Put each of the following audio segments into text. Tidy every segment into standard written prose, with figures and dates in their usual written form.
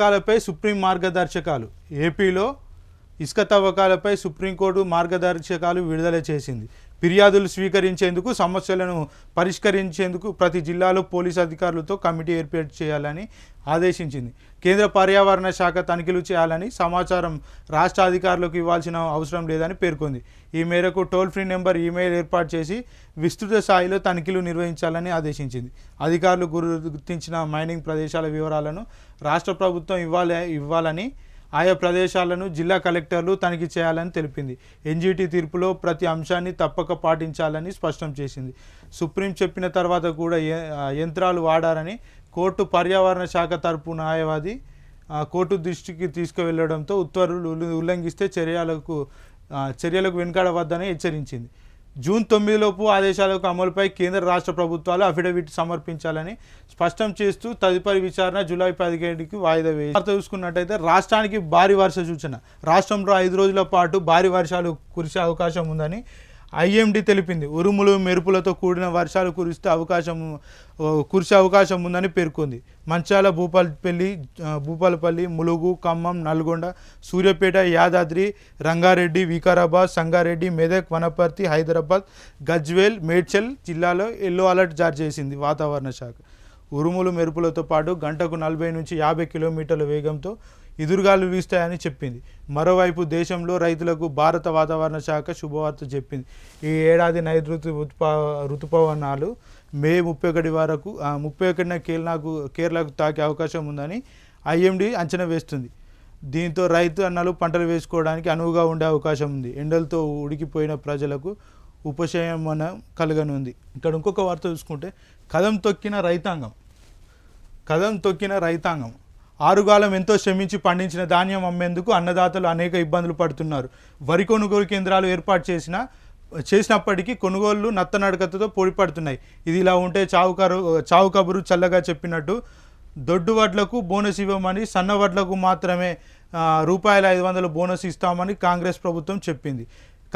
తవ్వకాలపై supreme మార్గదర్శకాలు. ఏపీలో ఇసుక తవ్వకాలపై సుప్రీంకోర్టు మార్గదర్శకాలు విడుదల చేసింది. ఫిర్యాదులు స్వీకరించేందుకు, సమస్యలను పరిష్కరించేందుకు ప్రతి జిల్లాలో పోలీసు అధికారులతో కమిటీ ఏర్పాటు చేయాలని ఆదేశించింది. కేంద్ర పర్యావరణ శాఖ తనిఖీలు చేయాలని సమాచారం రాష్ట్ర అధికారులకు ఇవ్వాల్సిన అవసరం లేదని పేర్కొంది. ఈ మేరకు టోల్ ఫ్రీ నెంబర్, ఈమెయిల్ ఏర్పాటు చేసి విస్తృత స్థాయిలో తనిఖీలు నిర్వహించాలని ఆదేశించింది. అధికారులు గుర్తించిన మైనింగ్ ప్రదేశాల వివరాలను రాష్ట్ర ప్రభుత్వం ఇవ్వాలని, ఆయా ప్రదేశాలను జిల్లా కలెక్టర్లు తనిఖీ చేయాలని తెలిపింది. ఎన్జీటీ తీర్పులో ప్రతి అంశాన్ని తప్పక పాటించాలని స్పష్టం చేసింది. సుప్రీం చెప్పిన తర్వాత కూడా యంత్రాలు వాడారని కోర్టు పర్యావరణ శాఖ తరపు న్యాయవాది కోర్టు దృష్టికి తీసుకువెళ్లడంతో ఉత్తర్వులు ఉల్లంఘిస్తే చర్యలకు వెనుకాడవద్దని హెచ్చరించింది. జూన్ 9లోపు ఆదేశాలకు అమలుపై కేంద్ర రాష్ట్ర ప్రభుత్వాలు అఫిడవిట్ సమర్పించాలని స్పష్టం చేస్తూ తదుపరి విచారణ జూలై 17కి వాయిదా వేసింది. చూసుకున్నట్టయితే రాష్ట్రానికి భారీ వర్ష సూచన. రాష్ట్రంలో 5 రోజుల పాటు భారీ వర్షాలు కురిసే అవకాశం ఉందని ఐఎండీ తెలిపింది. ఉరుములు మెరుపులతో కూడిన వర్షాలు కురిసే అవకాశం ఉందని పేర్కొంది. మంచాల, భూపాలపల్లి, ములుగు, ఖమ్మం, నల్గొండ, సూర్యాపేట, యాదాద్రి, రంగారెడ్డి, వికారాబాద్, సంగారెడ్డి, మెదక్, వనపర్తి, హైదరాబాద్, గజ్వేల్, మేడ్చల్ జిల్లాలో ఎల్లో అలర్ట్ జారీ చేసింది వాతావరణ శాఖ. ఉరుములు మెరుపులతో పాటు గంటకు 40 నుంచి 50 కిలోమీటర్ల వేగంతో ఎదురుగాలు వీస్తాయని చెప్పింది. మరోవైపు దేశంలో రైతులకు భారత వాతావరణ శాఖ శుభవార్త చెప్పింది. ఈ ఏడాది నైరుతి ఋతుపవనాలు మే 31న కేరళకు తాకే అవకాశం ఉందని ఐఎండీ అంచనా వేస్తుంది. దీంతో రైతు అన్నలు పంటలు వేసుకోవడానికి అనువుగా ఉండే అవకాశం ఉంది. ఎండలతో ఉడికిపోయిన ప్రజలకు ఉపశమనం కలగనుంది. ఇక్కడ ఇంకొక వార్త చూసుకుంటే కదం తొక్కిన రైతాంగం ఆరుగాలం ఎంతో శ్రమించి పండించిన ధాన్యం అమ్మేందుకు అన్నదాతలు అనేక ఇబ్బందులు పడుతున్నారు. వరి కొనుగోలు కేంద్రాలు ఏర్పాటు చేసినప్పటికీ కొనుగోళ్లు నత్తనడకతో పొడిపడుతున్నాయి. ఇది ఇలా ఉంటే చావు కబురు చల్లగా చెప్పినట్టు దొడ్డు వడ్లకు బోనస్ ఇవ్వమని, సన్న వడ్లకు మాత్రమే ₹500 బోనస్ ఇస్తామని కాంగ్రెస్ ప్రభుత్వం చెప్పింది.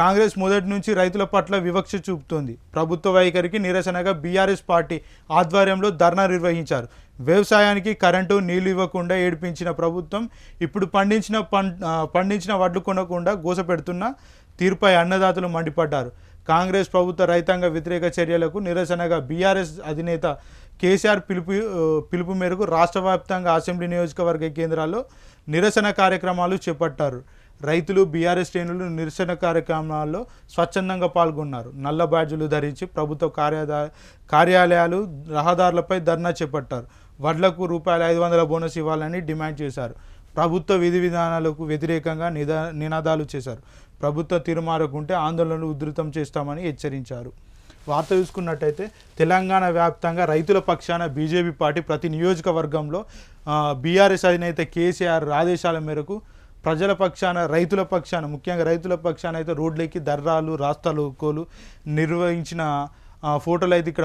కాంగ్రెస్ మొదటి నుంచి రైతుల పట్ల వివక్ష చూపుతోంది. ప్రభుత్వ వైఖరికి నిరసనగా బీఆర్ఎస్ పార్టీ ఆధ్వర్యంలో ధర్నా నిర్వహించారు. వ్యవసాయానికి కరెంటు, నీళ్లు ఇవ్వకుండా ఏడిపించిన ప్రభుత్వం ఇప్పుడు పండించిన వడ్లు కొనకుండా గోసపెడుతున్న తీరుపై అన్నదాతలు మండిపడ్డారు. కాంగ్రెస్ ప్రభుత్వ రైతాంగ వ్యతిరేక చర్యలకు నిరసనగా బీఆర్ఎస్ అధినేత కేసీఆర్ పిలుపు మేరకు రాష్ట్ర వ్యాప్తంగా అసెంబ్లీ నియోజకవర్గ కేంద్రాల్లో నిరసన కార్యక్రమాలు చేపట్టారు. రైతులు, బీఆర్ఎస్ శ్రేణులు నిరసన కార్యక్రమాల్లో స్వచ్ఛందంగా పాల్గొన్నారు. నల్ల బ్యాడ్జీలు ధరించి ప్రభుత్వ కార్యాలయాలు, రహదారులపై ధర్నా చేపట్టారు. వడ్లకు ₹500 బోనస్ ఇవ్వాలని డిమాండ్ చేశారు. ప్రభుత్వ విధి విధానాలకు వ్యతిరేకంగా నినాదాలు చేశారు. ప్రభుత్వ తీర్మానకుంటే ఆందోళనలు ఉధృతం చేస్తామని హెచ్చరించారు. వార్త చూసుకున్నట్టయితే తెలంగాణ వ్యాప్తంగా రైతుల పక్షాన బీజేపీ పార్టీ ప్రతి నియోజకవర్గంలో బీఆర్ఎస్ అధినేత కేసీఆర్ ఆదేశాల మేరకు ప్రజల పక్షాన, రైతుల పక్షాన, ముఖ్యంగా రైతుల పక్షాన అయితే రోడ్లెక్కి ధర్నాలు, రాస్తారోకోలు నిర్వహించిన ఫోటోలు అయితే ఇక్కడ